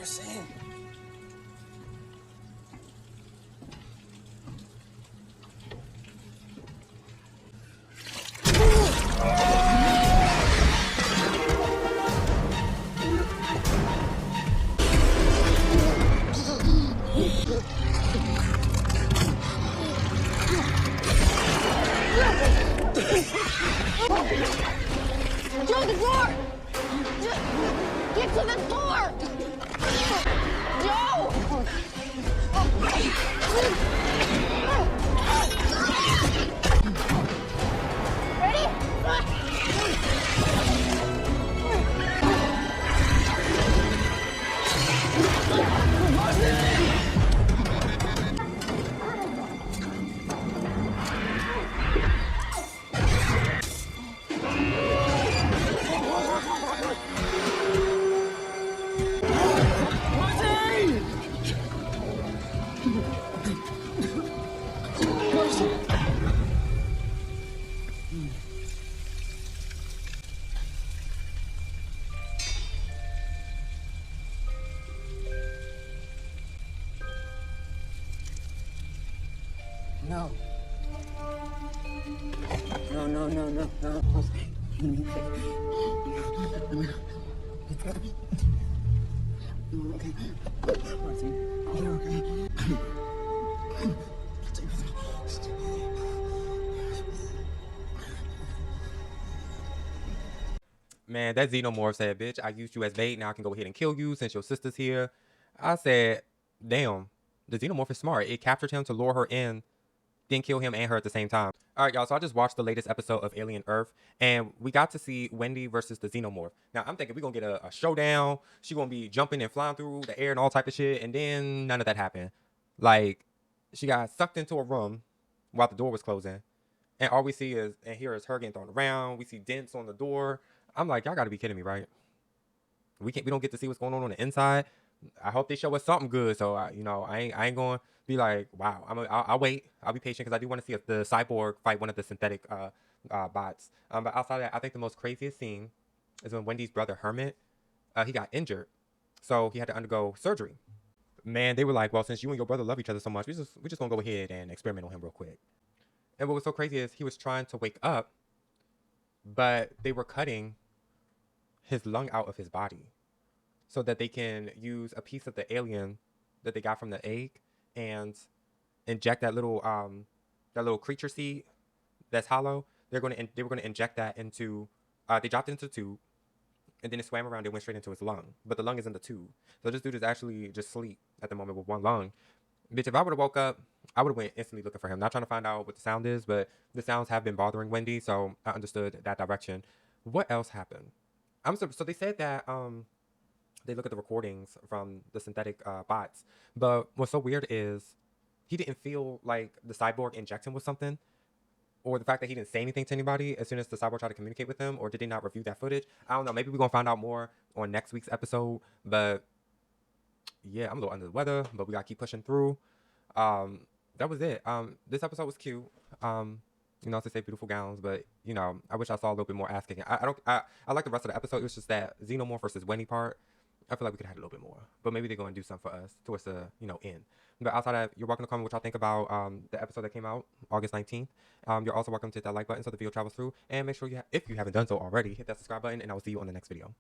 saying. Joe, the door! Get to the door! Joe! Ready? No. No, no, no, no, no. You're okay. Man, that Xenomorph said, bitch, I used you as bait. Now I can go ahead and kill you since your sister's here. I said, damn, the Xenomorph is smart. It captured him to lure her in, then kill him and her at the same time. All right, y'all, so I just watched the latest episode of Alien Earth, and we got to see Wendy versus the Xenomorph. Now, I'm thinking we're going to get a showdown. She's going to be jumping and flying through the air and all type of shit, and then none of that happened. Like, she got sucked into a room while the door was closing, and all we see is, and here is her getting thrown around. We see dents on the door. I'm like, y'all got to be kidding me, right? We don't get to see what's going on the inside. I hope they show us something good. So I ain't going to be like, wow. I'll wait. I'll be patient because I do want to see the cyborg fight one of the synthetic bots. But outside of that, I think the most craziest scene is when Wendy's brother Hermit, he got injured, so he had to undergo surgery. Man, they were like, well, since you and your brother love each other so much, we just gonna go ahead and experiment on him real quick. And what was so crazy is he was trying to wake up, but they were cutting his lung out of his body so that they can use a piece of the alien that they got from the egg and inject that little creature seed that's hollow. They were going to inject that into they dropped it into the tube, and then it swam around and went straight into his lung, but the lung is in the tube. So this dude is actually just asleep at the moment with one lung. Bitch, if I would have woke up, I would have went instantly looking for him. Not trying to find out what the sound is, but the sounds have been bothering Wendy, so I understood that direction. What else happened? So they said that they look at the recordings from the synthetic bots, but what's so weird is he didn't feel like the cyborg inject him with something, or the fact that he didn't say anything to anybody as soon as the cyborg tried to communicate with him, or did they not review that footage? I don't know. Maybe we're gonna find out more on next week's episode. But yeah, I'm a little under the weather, but we gotta keep pushing through. That was it. This episode was cute. As they say, beautiful gowns, but I wish I saw a little bit more ass kicking. I like the rest of the episode. It was just that Xenomorph versus Wendy part. I feel like we could have had a little bit more, but maybe they're going to do something for us towards the end. But outside of that, you're welcome to comment what y'all think about the episode that came out August 19th. You're also welcome to hit that like button so the video travels through, and make sure if you haven't done so already, hit that subscribe button, and I will see you on the next video.